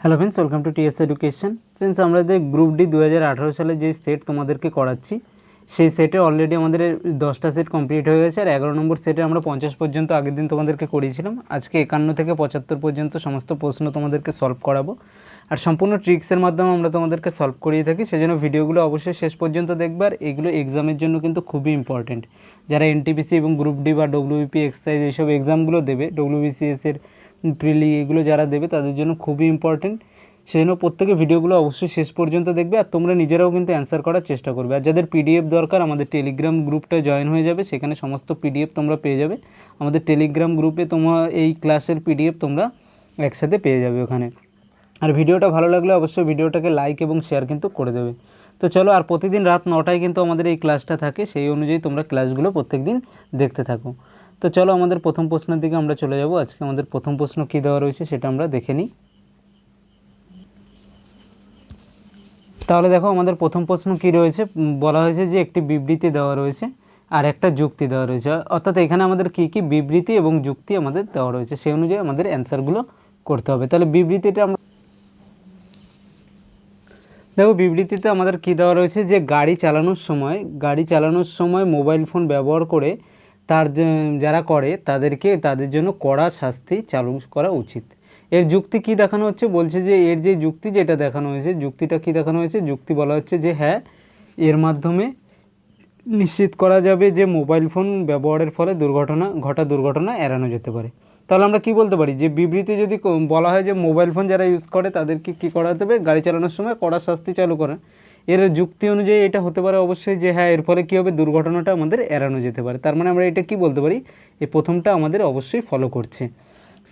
Hello friends, welcome to TS education. Friends, আমরা যে group D 2018 সালে যে সেট তোমাদেরকে করাচ্ছি, সেই সেটে অলরেডি আমাদের 10টা সেট কমপ্লিট হয়ে গেছে। আর 11 নম্বর সেটে আমরা 50 পর্যন্ত আগের দিন তোমাদেরকে করিয়েছিলাম। আজকে 51 থেকে 75 পর্যন্ত সমস্ত প্রশ্ন তোমাদেরকে সলভ করাবো। আর সম্পূর্ণ ট্রিক্সের মাধ্যমে আমরা তোমাদেরকে সলভ করিয়ে থাকি, সেজন্য ভিডিওগুলো অবশ্যই শেষ পর্যন্ত দেখবে। আর এগুলো এক্সামের জন্য কিন্তু খুবই ইম্পর্টেন্ট। যারা এনটিপিসি এবং গ্রুপ ডি বা ডব্লিউবিপি এক্সারসাইজ এইসব এক্সামগুলো দেবে, ডব্লিউবিসিএসের প্রিলি এগুলো যারা দেবে তাদের জন্য খুবই ইম্পর্টেন্ট। সেই জন্য প্রত্যেকে ভিডিওগুলো অবশ্যই শেষ পর্যন্ত দেখবে। আর তোমরা নিজেরাও কিন্তু অ্যান্সার করার চেষ্টা করবে। আর যাদের পিডিএফ দরকার, আমাদের টেলিগ্রাম গ্রুপটা জয়েন হয়ে যাবে, সেখানে সমস্ত পিডিএফ তোমরা পেয়ে যাবে। আমাদের টেলিগ্রাম গ্রুপে তোমার এই ক্লাসের পিডিএফ তোমরা একসাথে পেয়ে যাবে ওখানে। আর ভিডিওটা ভালো লাগলে অবশ্যই ভিডিওটাকে লাইক এবং শেয়ার কিন্তু করে দেবে। তো চলো, আর প্রতিদিন রাত 9টায় কিন্তু আমাদের এই ক্লাসটা থাকে, সেই অনুযায়ী তোমরা ক্লাসগুলো প্রত্যেক দিন দেখতে থাকো। তো চলো, আমাদের প্রথম প্রশ্নের দিকে আমরা চলে যাব। আজকে আমাদের প্রথম প্রশ্ন কী দেওয়া রয়েছে সেটা আমরা দেখে নিই। তাহলে দেখো, আমাদের প্রথম প্রশ্ন কী রয়েছে, বলা হয়েছে যে একটি বিবৃতি দেওয়া রয়েছে আর একটা যুক্তি দেওয়া রয়েছে। অর্থাৎ এখানে আমাদের কী কী বিবৃতি এবং যুক্তি আমাদের দেওয়া রয়েছে, সেই অনুযায়ী আমাদের অ্যান্সারগুলো করতে হবে। তাহলে বিবৃতিটা আমরা দেখো, বিবৃতিতে আমাদের কী দেওয়া রয়েছে যে গাড়ি চালানোর সময় মোবাইল ফোন ব্যবহার করে যারা করে তাদের জন্য কড়া শাস্তি চালু করা উচিত। এর যুক্তি কি দেখানো হচ্ছে, বলছে যে এর যে যুক্তি যেটা দেখানো হয়েছে, যুক্তিটা কি দেখানো হয়েছে, যুক্তি বলা হচ্ছে যে হ্যাঁ, এর মাধ্যমে নিশ্চিত করা যাবে যে মোবাইল ফোন ব্যবহারের ফলে দুর্ঘটনা এড়ানো যেতে পারে। তাহলে আমরা কি বলতে পারি, যে বিবৃতি যদি বলা হয় যে মোবাইল ফোন যারা ইউজ করে তাদেরকে কী করাতে হবে, গাড়ি চালানোর সময় কড়া শাস্তি চালু করা। এর যুক্তি অনুযায়ী এটা হতে পারে অবশ্যই যে হ্যাঁ, এর ফলে কী হবে, দুর্ঘটনাটা আমাদের এড়ানো যেতে পারে। তার মানে আমরা এটা কি বলতে পারি, এই প্রথমটা আমাদের অবশ্যই ফলো করছে।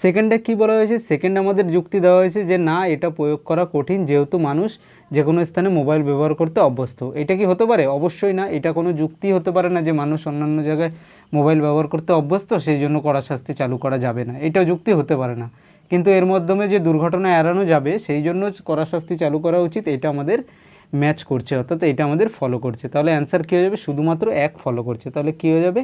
সেকেন্ডে কি বলা হয়েছে, সেকেন্ড আমাদের যুক্তি দেওয়া হয়েছে যে না, এটা প্রয়োগ করা কঠিন, যেহেতু মানুষ যে কোনো স্থানে মোবাইল ব্যবহার করতে অভ্যস্ত। এটা কি হতে পারে? অবশ্যই না। এটা কোনো যুক্তি হতে পারে না যে মানুষ অন্যান্য জায়গায় মোবাইল ব্যবহার করতে অভ্যস্ত, সেই জন্য কড়া শাস্তি চালু করা যাবে না, এটা যুক্তি হতে পারে না। কিন্তু এর মাধ্যমে যে দুর্ঘটনা এড়ানো যাবে, সেই জন্য কড়া শাস্তি চালু করা উচিত, এটা আমাদের ম্যাচ করছে, অর্থাৎ এটা আমাদের ফলো করছে। তাহলে অ্যান্সার কী হয়ে যাবে, শুধুমাত্র এক ফলো করছে। তাহলে কী হয়ে যাবে,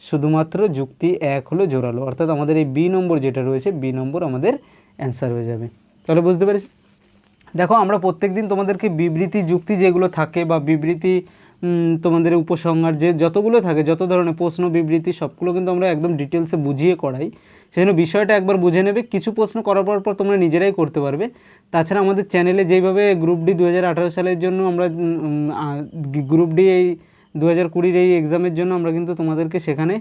শুধুমাত্র যুক্তি এক হলো জোরালো, অর্থাৎ আমাদের এই বি নম্বর যেটা রয়েছে, বি নম্বর আমাদের অ্যান্সার হয়ে যাবে। তাহলে বুঝতে পেরেছি। দেখো, আমরা প্রত্যেক দিন তোমাদেরকে বিবৃতি যুক্তি যেগুলো থাকে বা বিবৃতি তোমাদের উপসংহার যে যতগুলো থাকে, যত ধরনের প্রশ্ন বিবৃতি, সবগুলো কিন্তু আমরা একদম ডিটেলসে বুঝিয়ে করাই। সেজন্য বিষয়টা একবার বুঝে নেবে। কিছু প্রশ্ন করার পর তোমরা নিজেরাই করতে পারবে। তাছাড়া আমাদের চ্যানেলে যেইভাবে গ্রুপ ডি 2018 সালের জন্য আমরা গ্রুপ ডি এই 2020 এই এক্সামের জন্য আমরা কিন্তু তোমাদেরকে সেখানে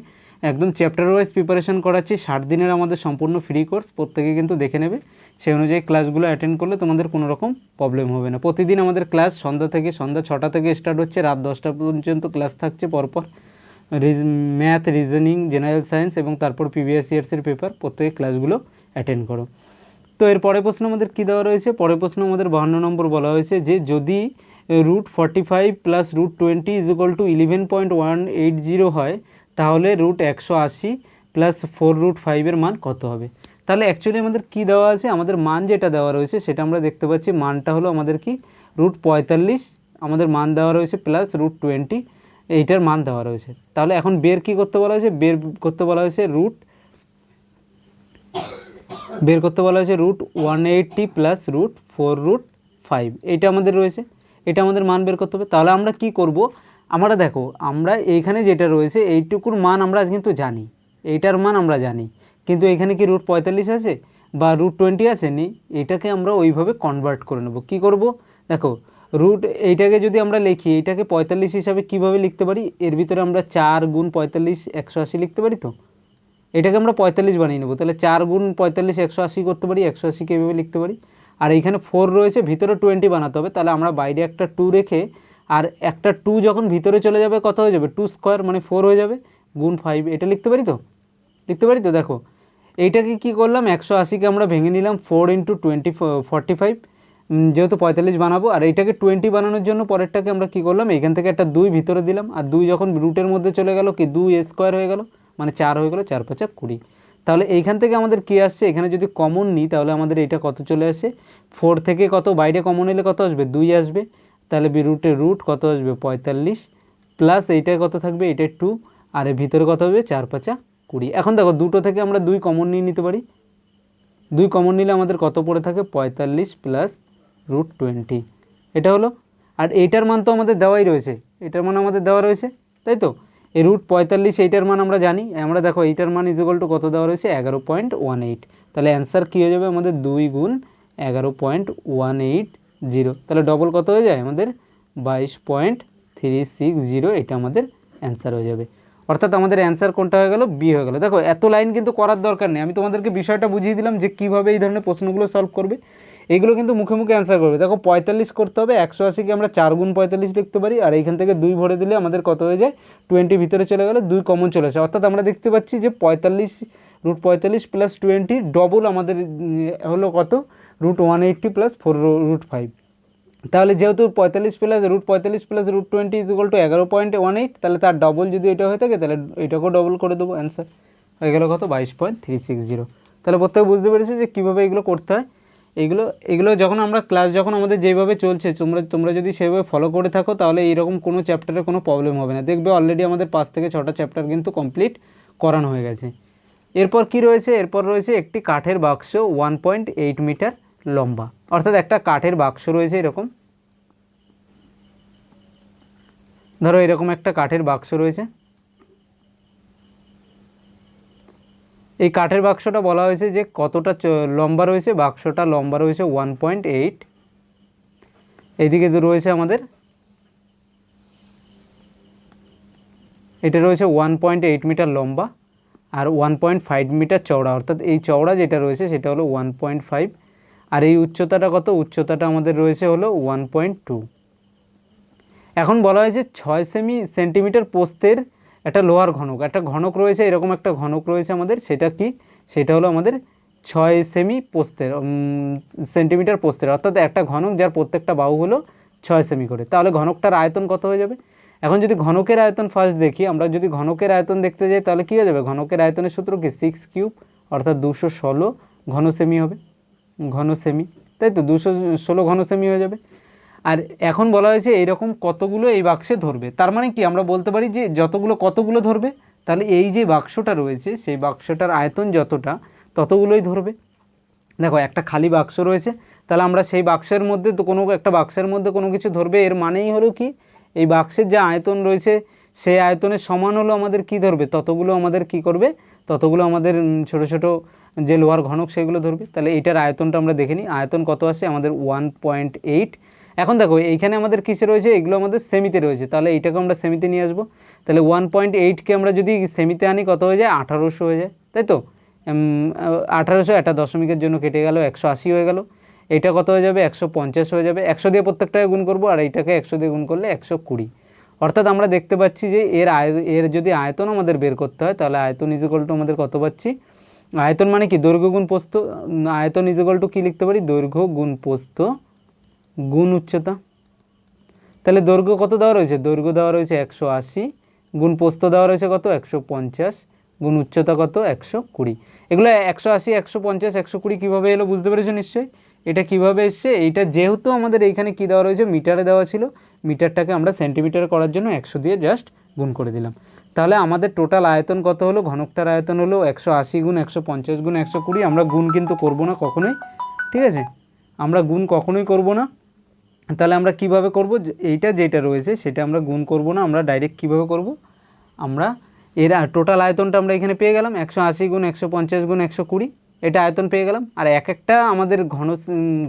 একদম চ্যাপ্টার ওয়াইজ প্রিপারেশন করাচ্ছি। 60 দিনের আমাদের সম্পূর্ণ ফ্রি কোর্স, প্রত্যেকে কিন্তু দেখে নেবে। সেই অনুযায়ী ক্লাসগুলো অ্যাটেন্ড করলে তোমাদের কোনো রকম প্রবলেম হবে না। প্রতিদিন আমাদের ক্লাস সন্ধ্যা 6টা থেকে স্টার্ট হচ্ছে, রাত 10টা পর্যন্ত ক্লাস থাকছে পরপর। ম্যাথ, রিজনিং, জেনারেল সায়েন্স এবং তারপর প্রিভিয়াস ইয়ার্সের পেপার, প্রত্যেকে ক্লাসগুলো অ্যাটেন্ড করো। তো এর পরের প্রশ্ন আমাদের কী দেওয়া রয়েছে, পরের প্রশ্ন আমাদের 52 নম্বর বলা হয়েছে যে যদি √45 + √20 = 11.180 হয়, তাহলে √180 + 4√5 এর মান কত হবে। তাহলে অ্যাকচুয়ালি আমাদের কি দেওয়া আছে, আমাদের মান যেটা দেওয়া রয়েছে সেটা আমরা দেখতে পাচ্ছি, মানটা হলো আমাদের কি √45 আমাদের মান দেওয়া রয়েছে, প্লাস √20 এইটার মান দেওয়া রয়েছে। তাহলে এখন বের কি করতে বলা হয়েছে, বের করতে বলা হয়েছে √180 + √4√5, এইটা আমাদের রয়েছে, এটা আমাদের মান বের করতে হবে। তাহলে আমরা কি করব, আমরা দেখো, আমরা এইখানে যেটা রয়েছে এইটুকুর মান আমরা কিন্তু জানি, এইটার মান আমরা জানি, কিন্তু এখানে কি √45 আছে বা √20 আছে নি, এটাকে আমরা ওইভাবে কনভার্ট করে নেব। কি করব, দেখো, এইটাকে যদি আমরা লিখি, এইটাকে 45 হিসাবে কিভাবে লিখতে পারি, এর ভিতরে আমরা 4 × 45 180 লিখতে পারি। তো এটাকে আমরা 45 বানিয়ে নেব। তাহলে 4 × 45 180 করতে পারি, 180কে এভাবে লিখতে পারি। আর এইখানে 4 রয়েছে, ভিতরে 20 বানাতে হবে। তাহলে আমরা বাইরে একটা 2 রেখে, আর একটা 2 যখন ভিতরে চলে যাবে কত হয়ে যাবে, 2 স্কোয়ার মানে 4 হয়ে যাবে, × 5, এটা লিখতে পারি তো, দেখো এইটাকে কি করলাম, 180কে আমরা ভেঙে নিলাম 4 × 20 45, যেহেতু 45 বানাবো। আর এইটাকে 20 বানানোর জন্য পরেরটাকে আমরা কি করলাম, এখান থেকে একটা 2 ভিতরে দিলাম, আর 2 যখন রুটের মধ্যে চলে গেল কি 2 স্কোয়ার হয়ে গেল, মানে 4 হয়ে গেল, 4 × 5 = 20। তাহলে এইখান থেকে আমাদের কী আসছে, এখানে যদি কমন নিই তাহলে আমাদের এটা কত চলে আসে, 4 থেকে কত বাইরে কমন এলে কত আসবে, 2 আসবে। তাহলে রুট কত আসবে, 45, প্লাস এইটায় কত থাকবে, এটা 2, আর এর ভিতরে কত হবে, 4 × 5 = 20। এখন দেখো, দুটো থেকে আমরা 2 কমন নিয়ে নিতে পারি, 2 কমন নিলে আমাদের কত পড়ে থাকে 45 প্লাস √20, এটা হলো। আর এইটার মান তো আমাদের দেওয়াই রয়েছে, এটার মান আমাদের দেওয়া রয়েছে, তাই তো। এই √45 এইটার মান আমরা জানি, আমরা দেখো এইটার মান ইকুয়াল টু কত দেওয়া রয়েছে 11.18। তাহলে অ্যান্সার কী হয়ে যাবে আমাদের 2 গুণ 11.180, তাহলে ডবল কত হয়ে যায় আমাদের 22.360, এটা আমাদের অ্যান্সার হয়ে যাবে। অর্থাৎ আমাদের অ্যান্সার কোনটা হয়ে গেল, বি হয়ে গেল। দেখো এত লাইন কিন্তু করার দরকার নেই, আমি তোমাদেরকে বিষয়টা বুঝিয়ে দিলাম যে কীভাবে এই ধরনের প্রশ্নগুলো সলভ করবে। এইগুলো কিন্তু মুখে মুখে অ্যান্সার করবে। দেখো 45 করতে হবে, 180কে আমরা 4 গুণ 45 লিখতে পারি, আর এইখান থেকে 2 ভরে দিলে আমাদের কত হয়ে যায় 20 ভিতরে চলে গেলে 2 কমন চলে আসে। অর্থাৎ আমরা দেখতে পাচ্ছি যে 45 √45 প্লাস 20 ডবল আমাদের হলো কত √180 প্লাস 4√5। তাহলে যেহেতু 45 প্লাস √20 ইজ ইকুয়াল টু 11.18, তাহলে তার ডবল যদি এটা হয়ে থাকে তাহলে এটাকেও ডবল করে দেবো, অ্যান্সার হয়ে গেল কত 22.360। তাহলে প্রত্যেকে বুঝতে পেরেছো যে কীভাবে এগুলো করতে হয়। এগুলো যখন আমরা ক্লাস যখন আমাদের যেভাবে চলছে তোমরা যদি সেভাবে ফলো করে থাকো তাহলে এইরকম কোনো চ্যাপ্টারে কোনো প্রবলেম হবে না। দেখবে অলরেডি আমাদের 5 থেকে 6টা চ্যাপ্টার কিন্তু কমপ্লিট করানো হয়ে গেছে। এরপর কি রয়েছে, এরপর রয়েছে একটি কাঠের বাক্স 1.8 মিটার লম্বা। অর্থাৎ একটা কাঠের বাক্স রয়েছে এরকম, ধরো এরকম একটা কাঠের বাক্স রয়েছে। এই কাঠের বাক্সটা বলা হয়েছে যে কতটা লম্বা রয়েছে, বাক্সটা লম্বা রয়েছে 1.8, এইদিকে রয়েছে আমাদের এটা রয়েছে 1.8 মিটার লম্বা আর 1.5 মিটার চওড়া। অর্থাৎ এই চওড়া যেটা রয়েছে সেটা হলো 1.5, আর এই উচ্চতাটা কত, উচ্চতাটা আমাদের রয়েছে হলো 1.2। এখন বলা হয়েছে 6 সেন্টিমিটার প্রস্থের একটা লোহার ঘনক, একটা ঘনক রয়েছে, এরকম একটা ঘনক রয়েছে আমাদের, সেটা কি, সেটা হলো আমাদের 6 সেন্টিমিটার প্রস্থের। অর্থাৎ একটা ঘনক যার প্রত্যেকটা বাহু হলো 6 সেমি করে। তাহলে ঘনকটার আয়তন কত হয়ে যাবে। এখন যদি ঘনকের আয়তন ফার্স্ট দেখি, আমরা যদি ঘনকের আয়তন দেখতে যাই তাহলে কী হয়ে যাবে, ঘনকের আয়তনের সূত্র কি 6 কিউব, অর্থাৎ 216 ঘন সেমি হবে, ঘন সেমি, তাই তো 216 ঘন সেমি হয়ে যাবে। আর এখন বলা হয়েছে এইরকম কতগুলো এই বাক্সে ধরবে, তার মানে কি আমরা বলতে পারি যে কতগুলো ধরবে, তাহলে এই যে বাক্সটা রয়েছে সেই বাক্সটার আয়তন যতটা ততগুলোই ধরবে। দেখো একটা খালি বাক্স রয়েছে, তাহলে আমরা সেই বাক্সের মধ্যে তো কোনো একটা বাক্সের মধ্যে কোনো কিছু ধরবে, এর মানেই হলো কি এই বাক্সের যে আয়তন রয়েছে সেই আয়তনের সমান হলো আমাদের কি ধরবে, ততগুলো আমাদের কি করবে, ততগুলো আমাদের ছোট ছোট যে লোহার ঘনক সেগুলো ধরবে। তাহলে এটার আয়তনটা আমরা দেখে নিই, আয়তন কত আসে আমাদের 1.8। এখন দেখো এইখানে আমাদের কিসে রয়েছে, এগুলো আমাদের সেমিতে রয়েছে, তাহলে এইটাকে আমরা সেমিতে নিয়ে আসবো। তাহলে 1.8কে আমরা যদি সেমিতে আনি কত হয়ে যায় 1800 হয়ে যায়, তাই তো 1800, একটা দশমিকের জন্য কেটে গেল 180 হয়ে গেল। এটা কত হয়ে যাবে 150 হয়ে যাবে, 100 দিয়ে প্রত্যেকটাকে গুণ করবো, আর এইটাকে 100 দিয়ে গুণ করলে 120। অর্থাৎ আমরা দেখতে পাচ্ছি যে এর যদি আয়তন আমাদের বের করতে হয় তাহলে আয়তন ইজ ইকুয়াল টু আমাদের কত পাচ্ছি, আয়তন মানে কি দৈর্ঘ্য গুণ প্রস্থ, আয়তন ইজ ইকুয়াল টু কী লিখতে পারি, দৈর্ঘ্য গুণ প্রস্থ গুণ উচ্চতা। তাহলে দৈর্ঘ্য কত দেওয়া রয়েছে, দৈর্ঘ্য দেওয়া রয়েছে 180, গুণ প্রস্থ দেওয়া রয়েছে কত 150, গুণ উচ্চতা কত 120। এগুলো 180, 150, 120 কীভাবে এলো বুঝতে পেরেছো নিশ্চয়ই। এটা কিভাবে এসছে, এইটা যেহেতু আমাদের এইখানে কি দেওয়া রয়েছে মিটারে দেওয়া ছিল, মিটারটাকে আমরা সেন্টিমিটার করার জন্য 100 দিয়ে জাস্ট গুণ করে দিলাম। তাহলে আমাদের টোটাল আয়তন কত হলো, ঘনকটার আয়তন হলো 180 গুণ 150 গুণ 120। আমরা গুণ কিন্তু করব না কখনোই, ঠিক আছে, আমরা গুণ কখনোই করব না। তাহলে আমরা কিভাবে করব, এইটা যেটা রয়েছে সেটা আমরা গুণ করব না, আমরা ডাইরেক্ট কিভাবে করব, আমরা এর টোটাল আয়তনটা আমরা এখানে পেয়ে গেলাম 180 গুণ 150 গুণ 120, এটা আয়তন পেয়ে গেলাম। আর এক একটা আমাদের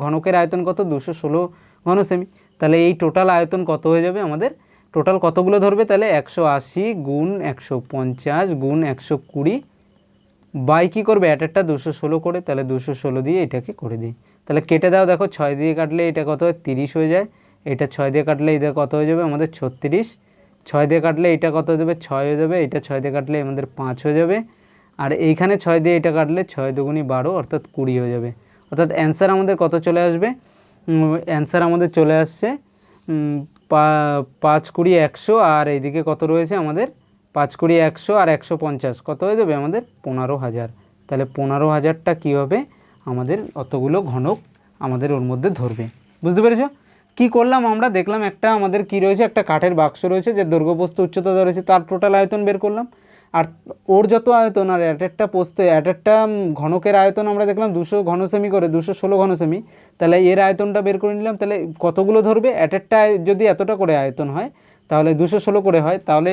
ঘনকের আয়তন কত 216 ঘন সেমি। তাহলে এই টোটাল আয়তন কত হয়ে যাবে আমাদের, টোটাল কতগুলো ধরবে, তাহলে 180 গুণ 150 গুণ 120 বাই কী করবে একটা 216 করে, তাহলে 216 দিয়ে এটাকে করে দিই। তাহলে কেটে দাও, দেখো 6 দিয়ে কাটলে এটা কত হয় 30 হয়ে যায়, এটা 6 দিয়ে কাটলে এটা কত হয়ে যাবে আমাদের 36, 6 দিয়ে কাটলে এটা কত হয়ে যাবে 6 হয়ে যাবে, এটা 6 দিয়ে কাটলে আমাদের 5 হয়ে যাবে, আর এইখানে 6 দিয়ে এটা কাটলে 6 দুগুণি 12 অর্থাৎ 20 হয়ে যাবে। অর্থাৎ অ্যান্সার আমাদের কত চলে আসবে, অ্যান্সার আমাদের চলে আসছে 5 20 100, আর এইদিকে কত রয়েছে আমাদের 5 20 100 আর 150 কত হয়ে যাবে আমাদের 15,000। তাহলে 15,000টা কী হবে আমাদের, অতগুলো ঘনক আমাদের ওর মধ্যে ধরবে। বুঝতে পেরেছো কী করলাম আমরা, দেখলাম একটা আমাদের কি রয়েছে, একটা কাঠের বাক্স রয়েছে যে দৈর্ঘ্য প্রস্থ উচ্চতা রয়েছে, তার টোটাল আয়তন বের করলাম। আর ওর যত আয়তন আর একটা পোস্তে একটা ঘনকের আয়তন আমরা দেখলাম 200 ঘনসেমি করে, 216 ঘনসেমি। তাহলে এর আয়তনটা বের করে নিলাম, তাহলে কতগুলো ধরবে, একটা যদি এতটা করে আয়তন হয় তাহলে 216 করে হয়, তাহলে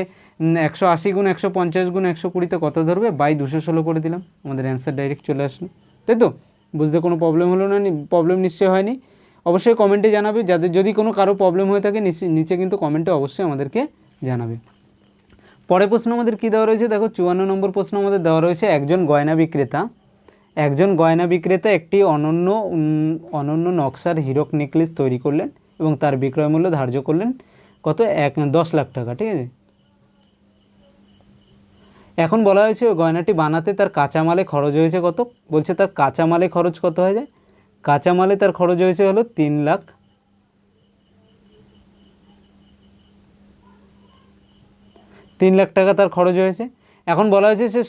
180 গুণ 150 গুণ 120তে কত ধরবে, বাই 216 করে দিলাম, আমাদের অ্যান্সার ডাইরেক্ট চলে আসলো। তাই তো, বুঝতে কোনো প্রবলেম হলো না? প্রবলেম নিশ্চয়ই হয়নি। অবশ্যই কমেন্টে জানাবে, যাদের যদি কোনো কারো প্রবলেম হয়ে থাকে নিচে কিন্তু কমেন্টে অবশ্যই আমাদেরকে জানাবে। পরের প্রশ্ন আমাদের কী দেওয়া রয়েছে দেখো, 54 নম্বর প্রশ্ন আমাদের দেওয়া রয়েছে, একজন গয়না বিক্রেতা একটি অনন্য নকশার হীরক নেকলেস তৈরি করলেন এবং তার বিক্রয় মূল্য ধার্য করলেন কত, 10 লাখ টাকা। ঠিক আছে, এখন বলা হয়েছে ওই গয়নাটি বানাতে তার কাঁচামালে খরচ হয়েছে কত, বলছে তার কাঁচামালে খরচ কত হয়ে যায়, কাঁচামালে তার খরচ হয়েছে হলো 3 লাখ, 3 লাখ টাকা তার খরচ হয়েছে। এখন বলা হয়েছে সে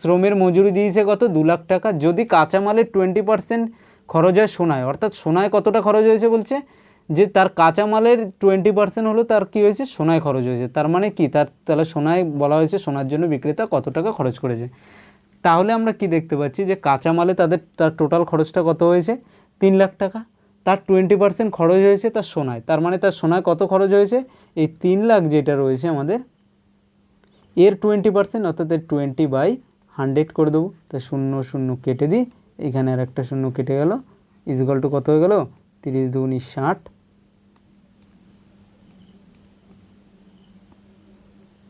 শ্রমের মজুরি দিয়েছে কত, 2 লাখ টাকা। যদি কাঁচামালের 20% খরচ হয় সোনায়, অর্থাৎ সোনায় কতটা খরচ হয়েছে বলছে, যে তার কাঁচামালের 20% হলো তার কী হয়েছে, সোনায় খরচ হয়েছে। তার মানে কি, তাহলে সোনায় বলা হয়েছে সোনার জন্য বিক্রেতা কত টাকা খরচ করেছে। তাহলে আমরা কি দেখতে পাচ্ছি যে কাঁচামালে তার টোটাল খরচটা কত হয়েছে, 3 লাখ টাকা। তার 20% খরচ হয়েছে তার সোনায়, তার মানে তার সোনায় কত খরচ হয়েছে, এই 3 লাখ যেটা রয়েছে আমাদের, এর 20% অর্থাৎ 20/100 করে দেবো। তাই 0 0 কেটে দিই, এখানে আর একটা 0 কেটে গেল, ইজগাল টু কত হয়ে গেল, 30 দুগুনি 60,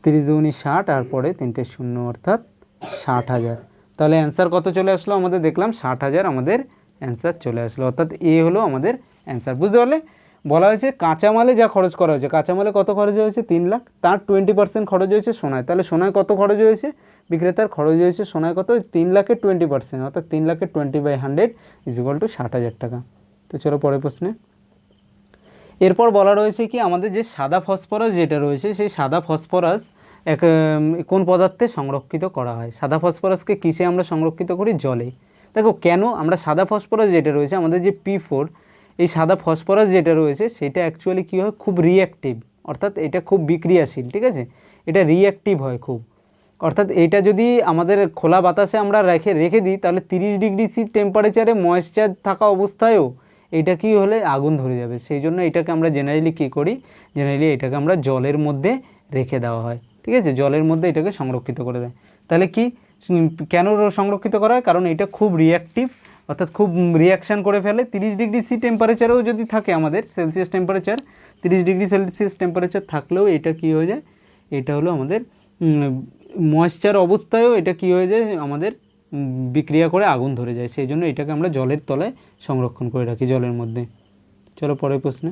30 দুগুনি 60 আর পরে 3টে 0 অর্থাৎ 60,000। তাহলে অ্যান্সার কত চলে আসলো আমাদের, দেখলাম 60,000 আমাদের অ্যান্সার চলে আসলো, অর্থাৎ এ হলো আমাদের অ্যান্সার। বুঝতে পারলে, বলা হয়েছে কাঁচামালে যা খরচ করা হয়েছে, কাঁচামালে কত খরচ হয়েছে 3 লাখ, তার 20% খরচ হয়েছে সোনায়। তাহলে সোনায় কত খরচ হয়েছে, বিক্রেতার খরচ হয়েছে সোনায় কত, 3 লাখের 20%, অর্থাৎ 3 লাখের 20/100 ইকুয়াল টু 60,000 টাকা। তো চলো পরের প্রশ্নে। এরপর বলা রয়েছে কি, আমাদের যে সাদা ফসফরাস যেটা রয়েছে, সেই সাদা ফসফরাস কোন পদার্থে সংরক্ষিত করা হয়। সাদা ফসফরাসকে কিসে আমরা সংরক্ষিত করি, জলে। দেখো কেন, আমরা সাদা ফসফরাস যেটা রয়েছে আমাদের যে P4, এই সাদা ফসফরাস যেটা রয়েছে সেটা অ্যাকচুয়ালি কী হয়, খুব রিঅ্যাক্টিভ, অর্থাৎ এটা খুব বিক্রিয়াশীল। ঠিক আছে, এটা রিঅ্যাক্টিভ হয় খুব, অর্থাৎ এটা যদি আমাদের খোলা বাতাসে আমরা রেখে দিই তাহলে 30 ডিগ্রি সি টেম্পারেচারে ময়েশ্চার থাকা অবস্থায়ও এটা কি হলে আগুন ধরে যাবে। সেই জন্য এটাকে আমরা জেনারেলি কী করি, জেনারেলি এটাকে আমরা জলের মধ্যে রেখে দেওয়া হয়। ঠিক আছে, জলের মধ্যে এটাকে সংরক্ষিত করে দেয়। তাহলে কি, কেন সংরক্ষিত করা হয়, কারণ এটা খুব রিঅ্যাক্টিভ, অর্থাৎ খুব রিয়াকশান করে ফেলে। 30 ডিগ্রি সি টেম্পারেচারেও যদি থাকে আমাদের, Celsius temperature 30 degree Celsius temperature থাকলেও এটা কি হয়ে যায়, এটা হলো আমাদের ময়েশ্চার অবস্থায়ও এটা কি হয়ে যায়, আমাদের বিক্রিয়া করে আগুন ধরে যায়। সেই জন্য এটাকে আমরা জলের তলায় সংরক্ষণ করে রাখি, জলের মধ্যে। চলো পরের প্রশ্নে।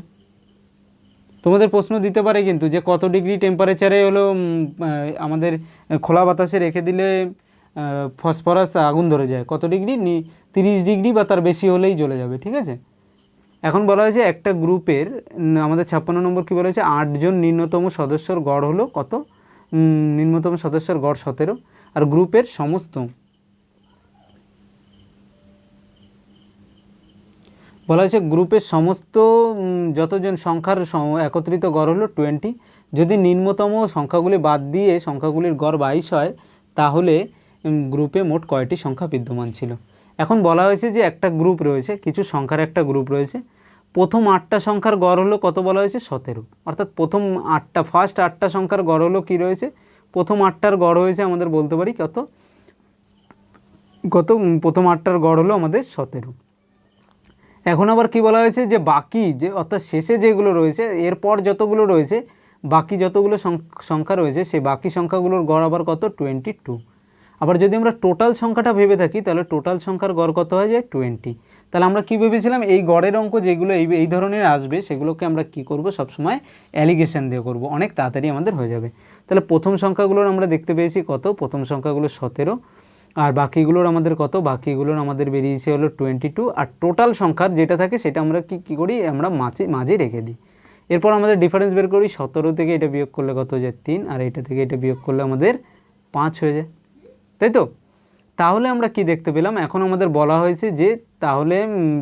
তোমাদের প্রশ্ন দিতে পারে কিন্তু যে কত ডিগ্রি টেম্পারেচারে হলো আমাদের খোলা বাতাসে রেখে দিলে ফসফরাস আগুন ধরে যায়, কত ডিগ্রি, 30 ডিগ্রি বা তার বেশি হলেই জ্বলে যাবে। ঠিক আছে, এখন বলা হয়েছে একটা গ্রুপের, আমাদের 56 নম্বর কী বলা হয়েছে, 8 জন নিম্নতম সদস্যর গড় হলো কত, নিম্নতম সদস্যের গড় 17, আর গ্রুপের সমস্ত, বলা হয়েছে গ্রুপের সমস্ত যতজন সংখ্যার একত্রিত গড় হলো 20। যদি নিম্নতম সংখ্যাগুলি বাদ দিয়ে সংখ্যাগুলির গড় 22 হয় তাহলে গ্রুপে মোট কয়টি সংখ্যা বিদ্যমান ছিল। এখন বলা হয়েছে যে একটা গ্রুপ রয়েছে, কিছু সংখ্যার একটা গ্রুপ রয়েছে, প্রথম 8টা সংখ্যার গড় হলো কত, বলা হয়েছে 17, অর্থাৎ প্রথম 8টা, ফার্স্ট 8টা সংখ্যার গড় হলো কী রয়েছে, প্রথম 8টার গড় হয়েছে আমাদের বলতে পারি কত, প্রথম 8টার গড় হলো আমাদের 17। এখন আবার কি বলা হয়েছে যে বাকি যে, অর্থাৎ শেষে যেগুলো রয়েছে, এরপর যতগুলো রয়েছে, বাকি যতগুলো সংখ্যা রয়েছে সেই বাকি সংখ্যাগুলোর গড় আবার কত, 22। আবার যদি আমরা টোটাল সংখ্যাটা ভেবে থাকি তাহলে টোটাল সংখ্যার গড় কত হয়ে যায়, 20। তাহলে আমরা কি ভেবেছিলাম, এই গড়ের অঙ্ক যেগুলো এই ধরনের আসবে সেগুলোকে আমরা কি করব, সবসময় অ্যালিগেশন দিয়ে করব, অনেক তাড়াতাড়ি আমাদের হয়ে যাবে। তাহলে প্রথম সংখ্যাগুলোর আমরা দেখতে পেয়েছি কত, প্রথম সংখ্যাগুলো 17, আর বাকিগুলোর আমাদের কত, বাকিগুলোর আমাদের বেরিয়েছে হলো 22, আর টোটাল সংখ্যার যেটা থাকে সেটা আমরা কি করি, আমরা মাঝে রেখে দিই। এরপর আমাদের ডিফারেন্স বের করি, 17 থেকে এটা বিয়োগ করলে কত হয়ে যায়, 3, আর এটা থেকে এটা বিয়োগ করলে আমাদের 5 হয়ে যায়। তাই তো, তাহলে আমরা কি দেখতে পেলাম, এখন আমাদের বলা হয়েছে যে তাহলে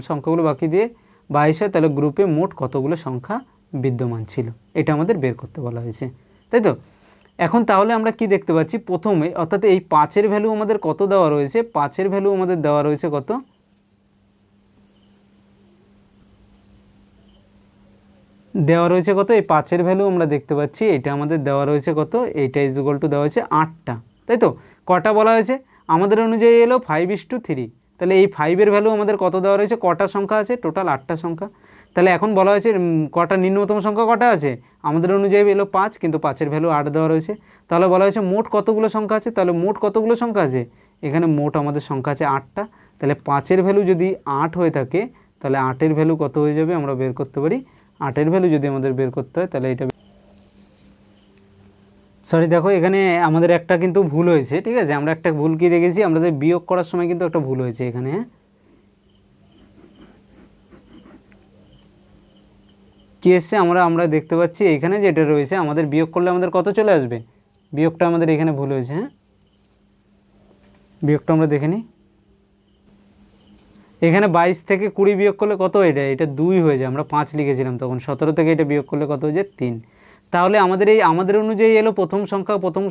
সংখ্যাগুলো বাকি দিয়ে 22 হয়, তাহলে গ্রুপে মোট কতগুলো সংখ্যা বিদ্যমান ছিল, এটা আমাদের বের করতে বলা হয়েছে। তাই তো, এখন তাহলে আমরা কি দেখতে পাচ্ছি, প্রথমে অর্থাৎ এই 5-এর ভ্যালু আমাদের কত দেওয়া রয়েছে, 5-এর ভ্যালু আমাদের দেওয়া রয়েছে কত, দেওয়া রয়েছে কত, এই 5-এর ভ্যালু আমরা দেখতে পাচ্ছি এটা আমাদের দেওয়া রয়েছে কত, এইটা ইজ ইকুয়াল টু দেওয়া হয়েছে 8টা, তাই তো। কটা বলা হয়েছে আমাদের অনুযায়ী এলো 5:3, তাহলে এই 5-এর ভ্যালু আমাদের কত দেওয়া রয়েছে, কটা সংখ্যা আছে, টোটাল 8টা সংখ্যা। তাহলে এখন বলা হয়েছে কটা নিম্নতম সংখ্যা কটা আছে, আমাদের অনুযায়ী এলো 5, কিন্তু 5-এর ভ্যালু 8 দেওয়া রয়েছে। তাহলে বলা হয়েছে মোট কতগুলো সংখ্যা আছে, তাহলে মোট কতগুলো সংখ্যা আছে, এখানে মোট আমাদের সংখ্যা আছে 8টা। তাহলে 5-এর ভ্যালু যদি 8 হয়ে থাকে, তাহলে 8-এর ভ্যালু কত হয়ে যাবে আমরা বের করতে পারি, 8-এর ভ্যালু যদি আমাদের বের করতে হয় তাহলে এটা, সরি দেখো এখানে আমাদের একটা কিন্তু ভুল হয়েছে, ঠিক আছে, আমরা একটা ভুল কি দেখেছি, আমাদের বিয়োগ করার সময় কিন্তু একটা ভুল হয়েছে এখানে, হ্যাঁ। কি এসছে আমরা দেখতে পাচ্ছি এখানে যেটা রয়েছে আমাদের বিয়োগ করলে আমাদের কত চলে আসবে, বিয়োগটা আমাদের এখানে ভুল হয়েছে, হ্যাঁ। বিয়োগটা আমরা দেখে নিই, এখানে 22 থেকে 20 বিয়োগ করলে কত, এটা 2 হয়ে যায়, আমরা 5 লিখেছিলাম তখন, 17 থেকে এটা বিয়োগ করলে কত হয়ে যায় 3। তাহলে আমাদের অনুযায়ী এলো প্রথম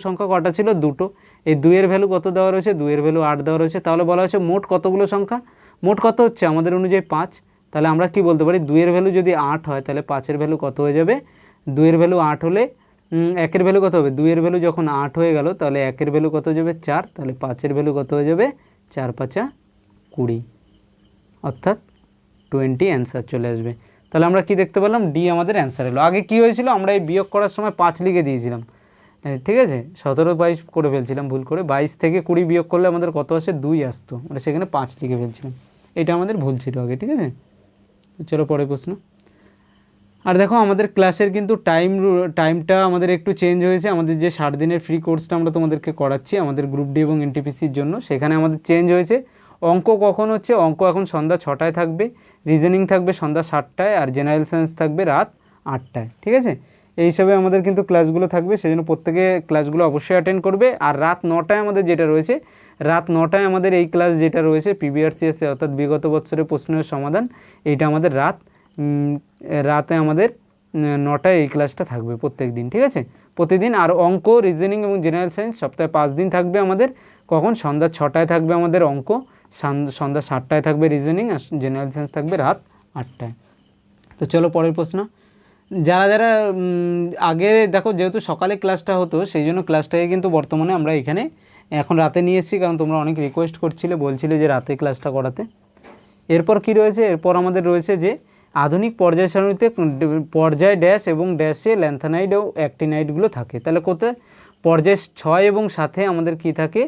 সংখ্যা কটা ছিল, দুটো, এই 2-এর ভ্যালু কত দেওয়া রয়েছে, 2-এর ভ্যালু 8 দেওয়া রয়েছে। তাহলে বলা হয়েছে মোট কতগুলো সংখ্যা, মোট কত হচ্ছে আমাদের অনুযায়ী 5। তাহলে আমরা কি বলতে পারি, 2-এর ভ্যালু যদি 8 হয় তাহলে 5-এর ভ্যালু কত হয়ে যাবে, 2-এর ভ্যালু 8 হলে 1-এর ভ্যালু কত হবে, 2-এর ভ্যালু যখন 8 হয়ে গেল তাহলে 1-এর ভ্যালু কত হয়ে যাবে 4, তাহলে 5-এর ভ্যালু কত হয়ে যাবে 4×5 = 20, অর্থাৎ 20 অ্যান্সার চলে আসবে। তাহলে আমরা কি দেখতে পেলাম, ডি আমাদের অ্যান্সার এলো। আগে কি হয়েছিল, আমরা এই বিয়োগ করার সময় 5 লিখে দিয়েছিলাম, ঠিক আছে, 17-22 করে ফেলছিলাম ভুল করে, 22 থেকে 20 বিয়োগ করলে আমাদের কত আসে, 2 আসতো, মানে সেখানে 5 লিখে ফেলছিলাম, এটা আমাদের ভুল ছিল আগে, ঠিক আছে। চলো পরের প্রশ্ন। আর দেখো আমাদের ক্লাসের কিন্তু টাইমটা আমাদের একটু চেঞ্জ হয়েছে, আমাদের যে 60 দিনের ফ্রি কোর্সটা আমরা তোমাদেরকে করাচ্ছি আমাদের গ্রুপ ডি এবং এনটিপিসির জন্য, সেখানে আমাদের চেঞ্জ হয়েছে। অঙ্ক কখন হচ্ছে, অঙ্ক এখন সন্ধ্যা 6টায় থাকবে, রিজনিং থাকবে সন্ধ্যা 7টায়, আর জেনারেল সায়েন্স থাকবে রাত 8টায়, ঠিক আছে। এই হিসাবে আমাদের কিন্তু ক্লাসগুলো থাকবে, সেজন্য প্রত্যেকে ক্লাসগুলো অবশ্যই অ্যাটেন্ড করবে। আর রাত 9টায় আমাদের যেটা রয়েছে, রাত 9টায় আমাদের এই ক্লাস যেটা রয়েছে পিবিআরসিএসে, অর্থাৎ বিগত বছরের প্রশ্নের সমাধান, এইটা আমাদের রাতে আমাদের 9টায় এই ক্লাসটা থাকবে প্রত্যেক দিন, ঠিক আছে, প্রতিদিন। আর অঙ্ক, রিজনিং এবং জেনারেল সায়েন্স সপ্তাহে 5 দিন থাকবে আমাদের, কখন, সন্ধ্যা 6টায় থাকবে আমাদের অঙ্ক, সন্ধ্যা 7টায় থাকবে রিজনিং, আর জেনারেল সায়েন্স থাকবে রাত 8টায়। তো চলো পরের প্রশ্ন। যারা আগে দেখো যেহেতু সকালে ক্লাসটা হতো সেই জন্য ক্লাসটাকে কিন্তু বর্তমানে আমরা এখানে এখন রাতে নিয়ে এসেছি, কারণ তোমরা অনেক রিকোয়েস্ট করছিলে, বলছিলে যে রাতে ক্লাসটা করাতে। এরপর কি রয়েছে, এরপর আমাদের রয়েছে যে আধুনিক পর্যায় সারণীতে পর্যায় ড্যাশ এবং ড্যাশে ল্যান্থানাইড ও অ্যাক্টিনাইডগুলো থাকে। তাহলে কোথায়, পর্যায় 6 এবং 7-এ আমাদের কি থাকে,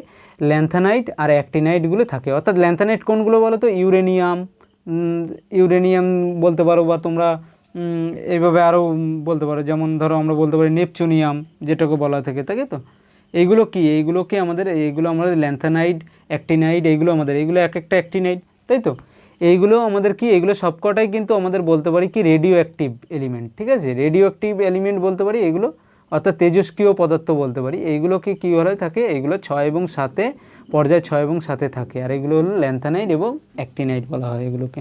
ল্যান্থানাইড আর অ্যাক্টিনাইডগুলো থাকে। অর্থাৎ ল্যান্থানাইড কোনগুলো বলো তো, ইউরেনিয়াম বলতে পারো, বা তোমরা এইভাবে আরও বলতে পারো, যেমন ধরো আমরা বলতে পারি নেপচুনিয়াম, যেটাকে বলা থাকে, তাই তো। এইগুলোকে আমাদের ল্যান্থানাইড, অ্যাক্টিনাইড, এইগুলো এক একটা অ্যাক্টিনাইড, তাই তো। এইগুলো আমাদের কি, এগুলো সবকটাই কিন্তু আমাদের বলতে পারি কি রেডিও অ্যাক্টিভ এলিমেন্ট, ঠিক আছে, রেডিও অ্যাক্টিভ এলিমেন্ট বলতে পারি এগুলো, অর্থাৎ তেজস্ক্রিয় পদার্থ বলতে পারি। এইগুলোকে কী বলা থাকে, এইগুলো 6 এবং 7-এ, পর্যায় 6 এবং 7-এ থাকে, আর এগুলো হলো ল্যান্থানাইড এবং অ্যাক্টিনাইড বলা হয় এগুলোকে।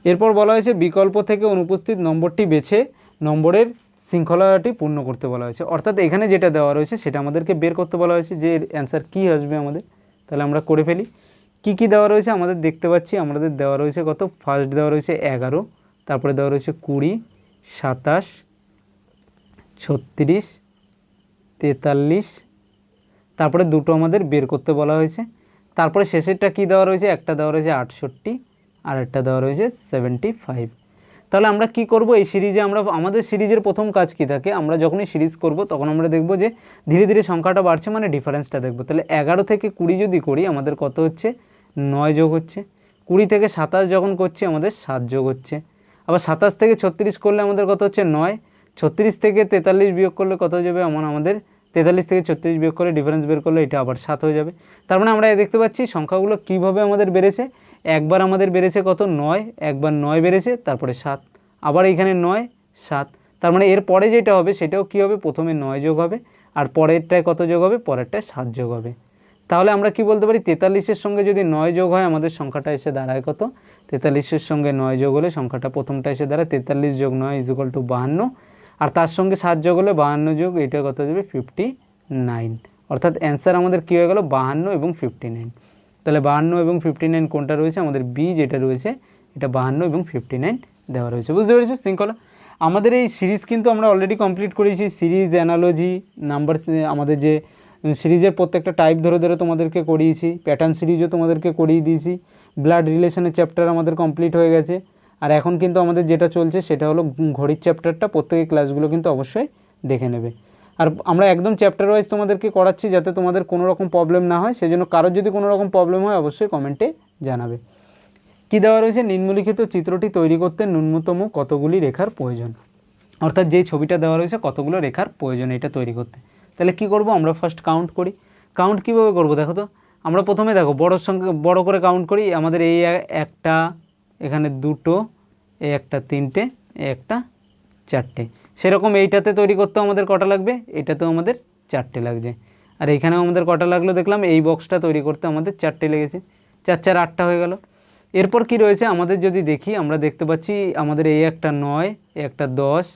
এরপর বলা হয়েছে বিকল্প থেকে অনুপস্থিত নম্বরটি বেছে নম্বরের শৃঙ্খলাটি পূর্ণ করতে বলা হয়েছে। অর্থাৎ এখানে যেটা দেওয়া রয়েছে সেটা আমাদেরকে বের করতে বলা হয়েছে যে অ্যান্সার কী আসবে আমাদের। তাহলে আমরা করে ফেলি। কি দেওয়া রয়েছে আমাদের দেখতে পাচ্ছি, আমাদের দেওয়া রয়েছে কত, ফার্স্ট দেওয়া রয়েছে 11, তারপরে দেওয়া রয়েছে 20, 27, 36, 43, তারপরে দুটো আমাদের বের করতে বলা হয়েছে। তারপরে শেষেরটা কি দেওয়া রয়েছে, একটা দেওয়া রয়েছে 68 আর একটা দেওয়া রয়েছে 75। তাহলে আমরা কি করব, এই সিরিজে আমাদের সিরিজের প্রথম কাজ কি থাকে, আমরা যখনই সিরিজ করব তখন আমরা দেখব যে ধীরে ধীরে সংখ্যাটা বাড়ছে, মানে ডিফারেন্সটা দেখব। তাহলে 11 থেকে 20 যদি করি আমাদের কত হচ্ছে, 9 যোগ হচ্ছে। 20 থেকে 27 যখন করছি আমাদের 7 যোগ হচ্ছে। আবার 27 থেকে 36 করলে আমাদের কত হচ্ছে, 9। 36 থেকে 43 বিয়োগ করলে কত হয়ে যাবে, আমাদের 43 থেকে 36 বিয়োগ করে ডিফারেন্স বের করলে এটা আবার 7 হয়ে যাবে। তার মানে আমরা দেখতে পাচ্ছি সংখ্যাগুলো কীভাবে আমাদের বেড়েছে। একবার আমাদের বেড়েছে কত, 9, একবার 9 বেড়েছে, তারপরে 7, আবার এখানে 9, 7। তার মানে এর পরে যেটা হবে সেটাও কী হবে, প্রথমে 9 যোগ হবে, আর পরেরটায় কত যোগ হবে, পরেরটায় 7 যোগ হবে। তাহলে আমরা কি বলতে পারি, 43-এর সঙ্গে যদি 9 যোগ হয় আমাদের সংখ্যাটা এসে দাঁড়ায় কত, 43-এর সঙ্গে 9 যোগ হলে সংখ্যাটা প্রথমটা এসে দাঁড়ায় 43 যোগ 9 = 52, আর তার সঙ্গে 7 যোগ হলে 52 যোগ এটা কত যাবে 59, অর্থাৎ অ্যান্সার আমাদের কী হয়ে গেল 52 এবং 59। তাহলে 52 এবং 59 কোনটা রয়েছে, আমাদের বি যেটা রয়েছে এটা 52 এবং 59 দেওয়া রয়েছে। বুঝতে পেরেছো শৃঙ্খলা? আমাদের এই সিরিজ কিন্তু আমরা অলরেডি কমপ্লিট করেছি। সিরিজ, অ্যানালজি, নাম্বার, আমাদের যে সিরিজের প্রত্যেকটা টাইপ ধরে ধরে তোমাদেরকে করিয়েছি, প্যাটার্ন সিরিজও তোমাদেরকে করিয়ে দিয়েছি, ব্লাড রিলেশনের চ্যাপ্টার আমাদের কমপ্লিট হয়ে গেছে। আর এখন কিন্তু আমাদের যেটা চলছে সেটা হলো ঘড়ির চ্যাপ্টারটা। প্রত্যেকের ক্লাসগুলো কিন্তু অবশ্যই দেখে নেবে। আর আমরা একদম চ্যাপ্টার ওয়াইজ তোমাদেরকে করাচ্ছি যাতে তোমাদের কোনো রকম প্রবলেম না হয়। সেই জন্য কারোর যদি কোনো রকম প্রবলেম হয় অবশ্যই কমেন্টে জানাবে। কী দেওয়া রয়েছে, নিম্নলিখিত চিত্রটি তৈরি করতে ন্যূনতম কতগুলি রেখার প্রয়োজন, অর্থাৎ যেই ছবিটা দেওয়া রয়েছে কতগুলো রেখার প্রয়োজন এটা তৈরি করতে। তাহলে কি করব, আমরা ফার্স্ট কাউন্ট করি। কাউন্ট কীভাবে করব দেখো তো, আমরা প্রথমে দেখো বড় করে কাউন্ট করি। আমাদের এই একটা, এখানে দুটো, এই একটা তিনটে, এই একটা চারটে। সেরকম এইটাতে তৈরি করতেও আমাদের কটা লাগবে, এটাতেও আমাদের 4টে লাগছে। আর এইখানেও আমাদের কটা লাগলো দেখলাম, এই বক্সটা তৈরি করতে আমাদের 4টে লেগেছে। 4 4 8টা হয়ে গেল। এরপর কি রয়েছে আমাদের যদি দেখি, আমরা দেখতে পাচ্ছি আমাদের এই একটা 9, একটা 10,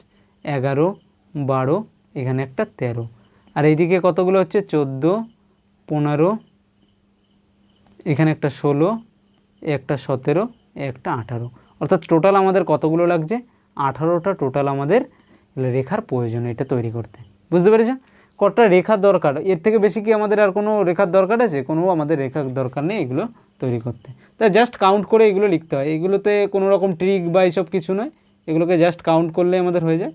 11, 12, এখানে একটা 13, আর এইদিকে কতগুলো হচ্ছে 14, 15, এখানে একটা 16, একটা 17, একটা 18, অর্থাৎ টোটাল আমাদের কতগুলো লাগছে, 18টা টোটাল আমাদের রেখার প্রয়োজন এটা তৈরি করতে। বুঝতে পেরেছ? কটা রেখার দরকার, এর থেকে বেশি কি আমাদের আর কোনো রেখার দরকার আছে? কোনো আমাদের রেখার দরকার নেই এগুলো তৈরি করতে। তাই জাস্ট কাউন্ট করে এগুলো লিখতে হয়। এগুলোতে কোনো রকম ট্রিক বা এইসব কিছু নয়, এগুলোকে জাস্ট কাউন্ট করলে আমাদের হয়ে যায়।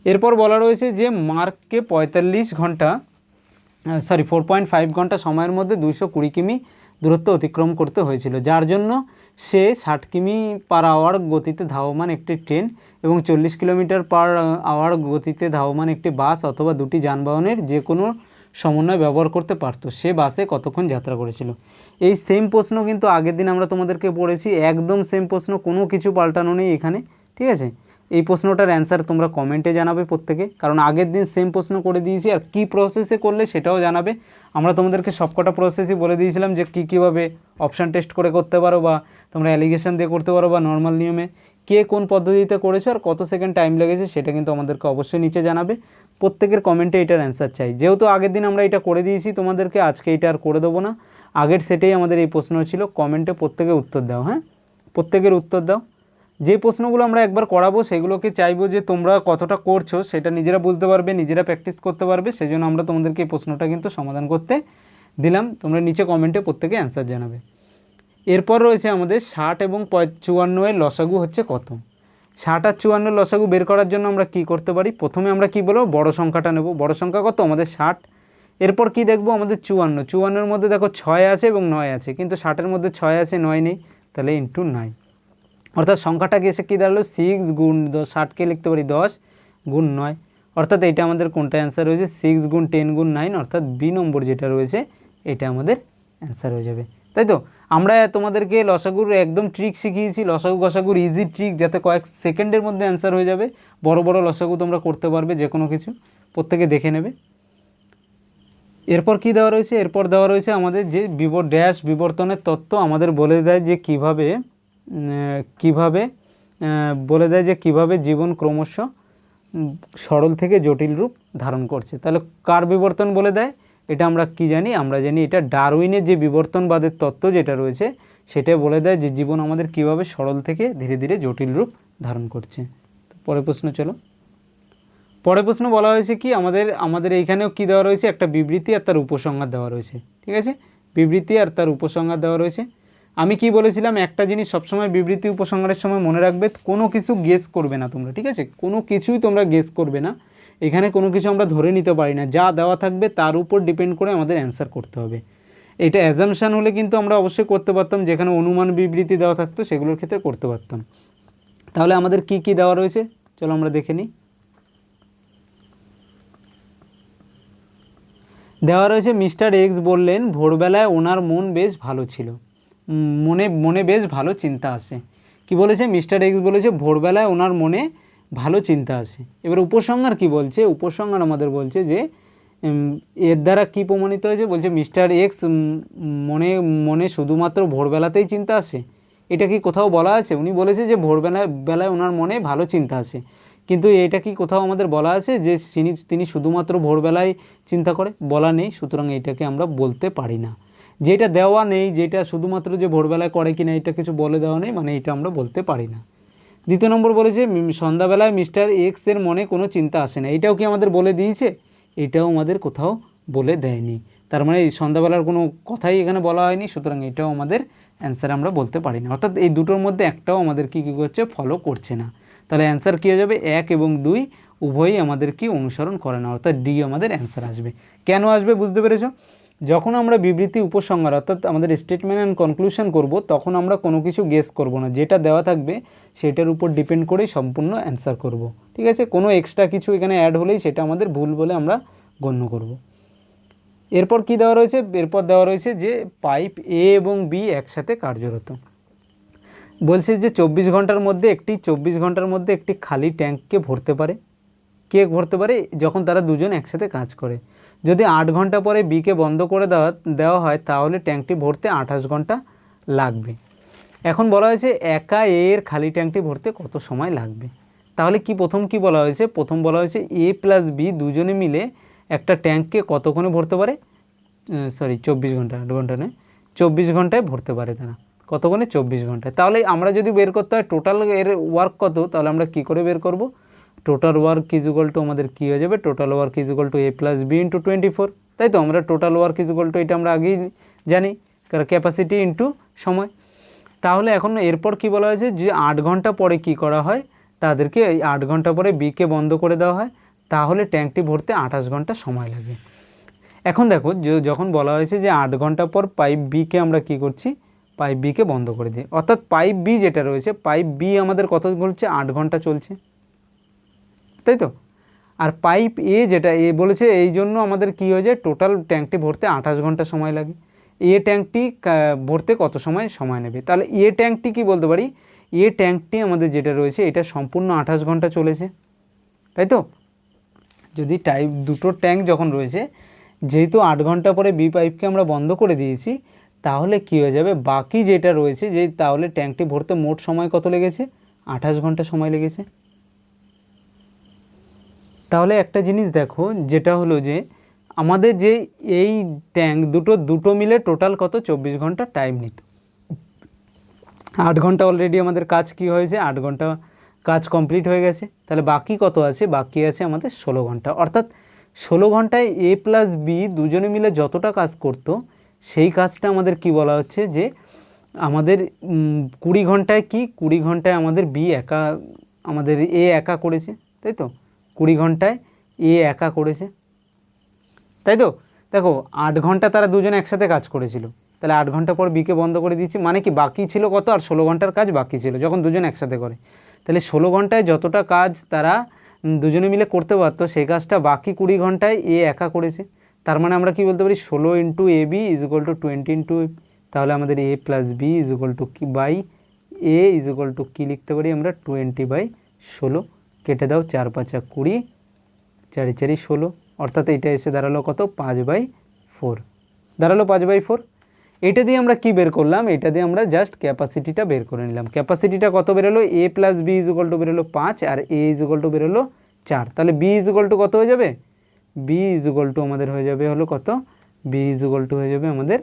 এরপর বলা রয়েছে যে মার্ককে 4.5 ঘন্টা সময়ের মধ্যে 220 কিমি দূরত্ব অতিক্রম করতে হয়েছিল, যার জন্য সে 60 কিমি পার আওয়ার গতিতে ধাবমান একটি ট্রেন এবং 40 কিলোমিটার পার আওয়ার গতিতে ধাবমান একটি বাস অথবা দুটি যানবাহনের যে কোনো সমন্বয় ব্যবহার করতে পারত। সে বাসে কতক্ষণ যাত্রা করেছিল? এই সেম প্রশ্ন কিন্তু আগের দিন আমরা তোমাদেরকে পড়েছি, একদম সেম প্রশ্ন, কোনো কিছু পাল্টানো নেই এখানে। ঠিক আছে, এই প্রশ্নটার অ্যান্সার তোমরা কমেন্টে জানাবে প্রত্যেকে, কারণ আগের দিন সেম প্রশ্ন করে দিয়েছি। আর কী প্রসেসে করলে সেটাও জানাবে। আমরা তোমাদেরকে সবকটা প্রসেসই বলে দিয়েছিলাম যে কীভাবে অপশান টেস্ট করে করতে পারো, বা তোমরা অ্যালিগেশন দিয়ে করতে পারো, বা নর্মাল নিয়মে কে কোন পদ্ধতিতে করেছো আর কত সেকেন্ড টাইম লেগেছে সেটা কিন্তু আমাদেরকে অবশ্যই নিচে জানাবে। প্রত্যেকের কমেন্টে এটার অ্যান্সার চাই। যেহেতু আগের দিন আমরা এটা করে দিয়েছি তোমাদেরকে, আজকে এটা আর করে দেবো না। আগের সেটেই আমাদের এই প্রশ্ন ছিল। কমেন্টে প্রত্যেকে উত্তর দাও। হ্যাঁ, প্রত্যেকের উত্তর দাও। যে প্রশ্নগুলো আমরা একবার করাবো সেগুলোকে চাইবো যে তোমরা কতটা করছো সেটা নিজেরা বুঝতে পারবে, নিজেরা প্র্যাকটিস করতে পারবে। সেই জন্য আমরা তোমাদেরকে এই প্রশ্নটা কিন্তু সমাধান করতে দিলাম। তোমরা নিচে কমেন্টে প্রত্যেকে অ্যান্সার জানাবে। এরপর রয়েছে আমাদের 60 এবং 54 এর লসাগু হচ্ছে কত? 60 আর 54 লসাগু বের করার জন্য আমরা কি করতে পারি? প্রথমে আমরা কি বলবো, বড় সংখ্যাটা নেব। বড় সংখ্যা কত? আমাদের 60। এরপর কি দেখবো, আমাদের 54। 54-এর মধ্যে দেখো 6 আছে এবং 9 আছে, কিন্তু 60-এর মধ্যে 6 আছে 9 নেই, তাহলে ইন্টু 9, অর্থাৎ সংখ্যাটাকে এসে কী দাঁড়ালো 6 গুণ 10। 60কে লিখতে পারি 10 গুণ 9, অর্থাৎ এইটা আমাদের কোনটা অ্যান্সার রয়েছে 6 গুণ 10 গুণ 9, অর্থাৎ বি নম্বর যেটা রয়েছে এটা আমাদের অ্যান্সার হয়ে যাবে। তাই তো আমরা তোমাদেরকে লসাগুর একদম ট্রিক শিখিয়েছি, লসাগু গসাগুর ইজি ট্রিক, যাতে কয়েক সেকেন্ডের মধ্যে অ্যান্সার হয়ে যাবে। বড় বড় লসাগু তোমরা করতে পারবে যে কোনো কিছু, প্রত্যেকে দেখে নেবে। এরপর কি দেওয়া রয়েছে? এরপর দেওয়া রয়েছে আমাদের যে বিবর্তনের তত্ত্ব আমাদের বলে দেয় যে কিভাবে জীবন ক্রমশ সরল থেকে জটিল রূপ ধারণ করছে। তাহলে কার বিবর্তন বলে দেয়? এটা আমরা কি জানি? আমরা জানি এটা ডারউইনের যে বিবর্তনবাদের তত্ত্ব যেটা রয়েছে সেটা বলে দেয় যে জীবন আমাদের কিভাবে সরল থেকে ধীরে ধীরে জটিল রূপ ধারণ করছে। পরের প্রশ্ন চলো। পরের প্রশ্ন বলা হয়েছে কি আমাদের এইখানেও কি দেওয়া রয়েছে, একটা বিবৃতি আর তার উপসংহার দেওয়া রয়েছে। ঠিক আছে, বিবৃতি আর তার উপসংহার দেওয়া রয়েছে। আমি কি বলেছিলাম, একটা জিনিস সবসময় বিবৃতি উপসংহারের সময় মনে রাখবে, কোনো কিছু গেস করবে না তোমরা। ঠিক আছে, কোনো কিছুই তোমরা গেস করবে না। এখানে কোনো কিছু আমরা ধরে নিতে পারি না, যা দেওয়া থাকবে তার উপর ডিপেন্ড করে আমাদের অ্যান্সার করতে হবে। এটা অ্যাজাম্পশান হলে কিন্তু আমরা অবশ্যই করতে পারতাম, যেখানে অনুমান বিবৃতি দেওয়া থাকতো সেগুলোর ক্ষেত্রে করতে পারতাম। তাহলে আমাদের কি কি দেওয়া রয়েছে চলো আমরা দেখে নিই। দেওয়া রয়েছে মিস্টার এক্স বললেন ভোরবেলায় ওনার মন বেশ ভালো ছিল, মনে বেশ ভালো চিন্তা আসে। কি বলেছে? মিস্টার এক্স বলেছে ভোরবেলায় ওনার মনে ভালো চিন্তা আসে। এবার উপসংহার কি বলছে? উপসংহার আমাদের বলছে যে এর দ্বারা কি প্রমাণিত হয়েছে, বলছে মিস্টার এক্স মনে শুধুমাত্র ভোরবেলাতেই চিন্তা আসে। এটা কি কোথাও বলা আছে? উনি বলেছে যে ভোরবেলায় ওনার মনে ভালো চিন্তা আসে, কিন্তু এটা কি কোথাও আমাদের বলা আছে যে তিনি শুধুমাত্র ভোরবেলায় চিন্তা করে? বলা নেই, সুতরাং এটাকে আমরা বলতে পারি না। যেটা দেওয়া নেই, যেটা শুধুমাত্র যে ভোরবেলায় করে কিনা এটা কিছু বলে দেওয়া নেই, মানে এটা আমরা বলতে পারি না। দ্বিতীয় নম্বর বলেছে সন্ধ্যাবেলায় মিস্টার এক্স এর মনে কোনো চিন্তা আসে না। এটাও কি আমাদের বলে দিয়েছে? এটাও আমাদের কোথাও বলে দেয়নি। তার মানে এই সন্ধ্যাবেলার কোনো কথাই এখানে বলা হয়নি, সুতরাং এটাও আমাদের অ্যান্সার আমরা বলতে পারি না। অর্থাৎ এই দুটোর মধ্যে একটাও আমাদের কী করছে? ফলো করছে না। তাহলে অ্যান্সার কী হয়ে যাবে? 1 এবং 2 উভয়ই আমাদের কি অনুসরণ করে না, অর্থাৎ ডি আমাদের অ্যান্সার আসবে। কেন আসবে বুঝতে পেরেছ? যখন আমরা বিবৃতি উপসংহার অর্থাৎ আমাদের স্টেটমেন্ট অ্যান্ড কনক্লুশন করব, তখন আমরা কোনো কিছু গেস করব না, যেটা দেওয়া থাকবে সেটার উপর ডিপেন্ড করেই সম্পূর্ণ অ্যান্সার করব। ঠিক আছে? কোনো এক্সট্রা কিছু এখানে অ্যাড হলেই সেটা আমাদের ভুল বলে আমরা গণ্য করব। এরপর কি দেওয়া রয়েছে? এরপর দেওয়া রয়েছে যে পাইপ এ এবং বি একসাথে কার্যরত। বলছে যে 24 ঘন্টার মধ্যে একটি খালি ট্যাঙ্ককে ভরতে পারে। কে ভরতে পারে? যখন তারা দুজন একসাথে কাজ করে। যদি 8 ঘন্টা পরে বিকে বন্ধ করে দেওয়া হয়, তাহলে ট্যাঙ্কটি ভরতে 28 ঘন্টা লাগবে। এখন বলা হয়েছে একা এর খালি ট্যাঙ্কটি ভরতে কত সময় লাগবে। তাহলে প্রথম কি বলা হয়েছে? প্রথম বলা হয়েছে এ প্লাস বি দুজনে মিলে একটা ট্যাঙ্ককে কতক্ষণে ভরতে পারে? 24 ঘন্টা, 8 ঘন্টা নয়, 24 ঘন্টায় ভরতে পারে তারা। কতক্ষণে? 24 ঘন্টায়। তাহলে আমরা যদি বের করতে হয় টোটাল এর ওয়ার্ক কত, তাহলে আমরা কি করে বের করব? Total work is equal to আমাদের কী হয়ে যাবে? Total work is equal to A plus B into 24। তাই তো? আমরা total work is equal to এটা আমরা আগেই জানি, কারণ ক্যাপাসিটি ইন্টু সময়। তাহলে এখন এরপর কি বলা হয়েছে? যে 8 ঘন্টা পরে কি করা হয়? তাদেরকে এই 8 ঘন্টা পরে বিকে বন্ধ করে দেওয়া হয়, তাহলে ট্যাঙ্কটি ভরতে 28 ঘন্টা সময় লাগে। এখন দেখো, যখন বলা হয়েছে যে 8 ঘন্টা পর পাইপ বিকে আমরা কি করছি? পাইপ বিকে বন্ধ করে দিই, অর্থাৎ পাইপ বি যেটা রয়েছে, পাইপ বি আমাদের কত চলছে? 8 ঘন্টা চলছে, তাই তো? আর পাইপ এ যেটা এ বলেছে, এই জন্য আমাদের কি হয়ে যায়? টোটাল ট্যাঙ্কটি ভরতে 28 ঘন্টা সময় লাগে। এ ট্যাঙ্কটি ভরতে কত সময় নেবে? তাহলে এ ট্যাঙ্কটি কি বলতে পারি? এ ট্যাঙ্কটি আমাদের যেটা রয়েছে এটা সম্পূর্ণ 28 ঘন্টা চলেছে, তাই তো? যদি দুটো ট্যাঙ্ক যখন রয়েছে, যেহেতু 8 ঘন্টা পরে বি পাইপকে আমরা বন্ধ করে দিয়েছি, তাহলে কি হয়ে যাবে? বাকি যেটা রয়েছে, তাহলে ট্যাঙ্কটি ভরতে মোট সময় কত লেগেছে? 28 ঘন্টা সময় লেগেছে। তাহলে একটা জিনিস দেখো, যেটা হলো যে আমাদের যে এই ট্যাঙ্ক দুটো মিলে টোটাল কত? 24 ঘন্টা টাইম নিত। 8 ঘন্টা অলরেডি আমাদের কাজ কি হয়েছে? 8 ঘন্টা কাজ কমপ্লিট হয়ে গেছে। তাহলে বাকি কত আছে? বাকি আছে আমাদের 16 ঘন্টা। অর্থাৎ 16 ঘন্টায় এ প্লাস বি দুজনে মিলে যতটা কাজ করত, সেই কাজটা আমাদের কি বলা হচ্ছে? যে আমাদের 20 ঘন্টায় কি? 20 ঘন্টায় আমাদের বি একা, আমাদের এ একা করেছে, তাই তো? 20 ঘন্টায় এ একা করেছে, তাই তো? দেখো 8 ঘন্টা তারা দুজনে একসাথে কাজ করেছিল, তাহলে 8 ঘন্টা পর বিকে বন্ধ করে দিয়েছি, মানে কি বাকি ছিল কত? আর 16 ঘন্টার কাজ বাকি ছিল যখন দুজনে একসাথে করে। তাহলে 16 ঘন্টায় যতটা কাজ তারা দুজনে মিলে করতে পারতো, সেই কাজটা বাকি 20 ঘন্টায় এ একা করেছে। তার মানে আমরা কি বলতে পারি? 16 into A B is equal to 20 into A. তাহলে আমাদের A plus B is equal to কি by A is equal to কী লিখতে পারি আমরা? 20/16। কেটে দাও, 4 × 5 = 20, 4 × 4 = 16, অর্থাৎ এটা এসে দাঁড়ালো কত? 5/4 দাঁড়ালো, 5/4। এটা দিয়ে আমরা কি বের করলাম? এটা দিয়ে আমরা জাস্ট ক্যাপাসিটিটা বের করে নিলাম। ক্যাপাসিটিটা কত বেরোলো? A plus B is equal to বেরোলো 5 আর এ ইজ ইকুয়াল টু বেরোলো 4। তাহলে বি ইজ ইকুয়াল টু কত হয়ে যাবে? বি ইজ ইকুয়াল টু আমাদের হয়ে যাবে হলো কত? বি ইজ ইকুয়াল টু হয়ে যাবে আমাদের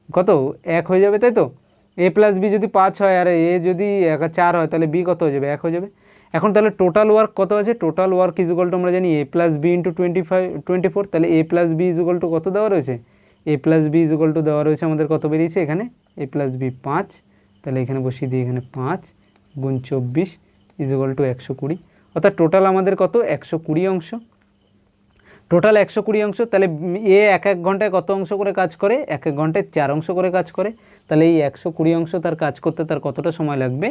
কত? 1 হয়ে যাবে, তাই তো? এ প্লাস বি যদি 5 হয় আর এ যদি 4 হয়, তাহলে বি কত হয়ে যাবে? 1 হয়ে যাবে। এখন তাহলে টোটাল ওয়ার্ক কত আছে? Total work is equal to আমরা জানি এ প্লাস বি ইন্টু 24। তাহলে A plus B is equal to কত দেওয়া রয়েছে? A plus B is equal to দেওয়া রয়েছে আমাদের কত বেরিয়েছে এখানে? এ প্লাস বি 5, তাহলে এখানে বসিয়ে দিই, এখানে 5 × 24 ইজ ইকুয়াল টু 120। অর্থাৎ টোটাল আমাদের কত? 120 অংশ। টোটাল 120 অংশ। তাহলে এ এক ঘন্টায় কত অংশ করে কাজ করে? এক ঘন্টায় 4 অংশ করে কাজ করে। তাহলে এই 120 অংশ তার কাজ করতে তার কতটা সময় লাগবে?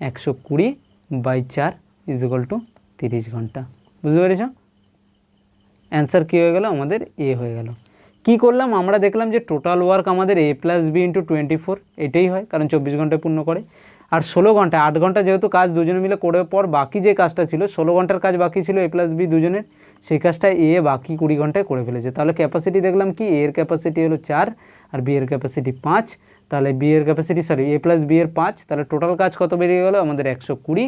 120/4 ইজ ইকুয়াল টু 30 ঘন্টা। বুঝতে পেরেছ? অ্যান্সার কী হয়ে গেল? আমাদের এ হয়ে গেল। কি করলাম? আমরা দেখলাম যে টোটাল ওয়ার্ক আমাদের এ প্লাস বি ইন্টু 24 এটাই হয়, কারণ 24 ঘন্টায় পূর্ণ করে। আর 16 ঘন্টা, 8 ঘন্টা যেহেতু কাজ দুজনে মিলে করে পর বাকি যে কাজটা ছিল, 16 ঘন্টার কাজ বাকি ছিল এ প্লাস বি দুজনের, সেই কাজটা এ বাকি 20 ঘন্টায় করে ফেলেছে। তাহলে ক্যাপাসিটি দেখলাম কি? এর ক্যাপাসিটি হলো 4 আর বি এর ক্যাপাসিটি 5। তাহলে বি এর ক্যাপাসিটি এ প্লাস বি এর 5, তাহলে টোটাল কাজ কত বেরিয়ে গেল আমাদের 120।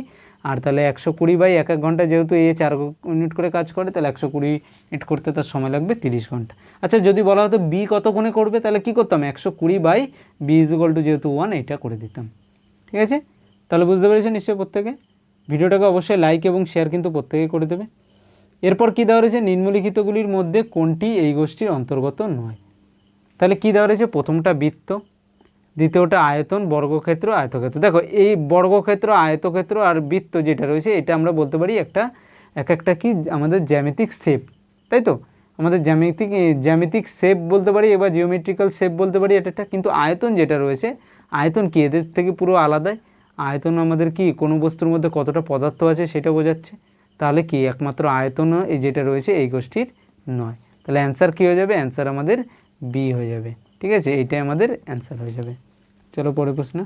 আর তাহলে 120 বাই 1 ঘন্টা, যেহেতু এ 4 মিনিট করে কাজ করে, তাহলে 120 মিনিট করতে তার সময় লাগবে 30 ঘন্টা। আচ্ছা, যদি বলা হতো বি কতক্ষণে করবে, তাহলে কী করতাম, 120 by B is equal to যেহেতু 1, এটা করে দিতাম। ঠিক আছে, তাহলে বুঝতে পেরেছেন নিশ্চয়ই প্রত্যেকে। ভিডিওটাকে অবশ্যই লাইক এবং শেয়ার কিন্তু প্রত্যেকেই করে দেবে। এরপর কী দেওয়া রয়েছে, নিম্নলিখিতগুলির মধ্যে কোনটি এই গোষ্ঠীর অন্তর্গত নয়। তাহলে কী দেওয়া রয়েছে, প্রথমটা বৃত্ত, দ্বিতীয়টা আয়তন, বর্গক্ষেত্র, আয়তক্ষেত্র। দেখো এই বর্গক্ষেত্র, আয়তক্ষেত্র আর বৃত্ত যেটা রয়েছে, এটা আমরা বলতে পারি একটা কি আমাদের জ্যামিতিক শেপ, তাই তো, আমাদের জ্যামিতিক শেপ বলতে পারি, এবার জিওমেট্রিক্যাল শেপ বলতে পারি এটা। কিন্তু আয়তন যেটা রয়েছে, আয়তন কি এদের থেকে পুরো আলাদা। আয়তন আমাদের কি কোনো বস্তুর মধ্যে কতটা পদার্থ আছে সেটা বোঝাচ্ছে। তাহলে কি একমাত্র আয়তন এই যেটা রয়েছে এই গোষ্ঠীর নয়। তাহলে অ্যান্সার কী হয়ে যাবে, অ্যান্সার আমাদের বি হয়ে যাবে। ঠিক আছে, এইটাই আমাদের অ্যান্সার হয়ে যাবে। চলো পরের প্রশ্ন।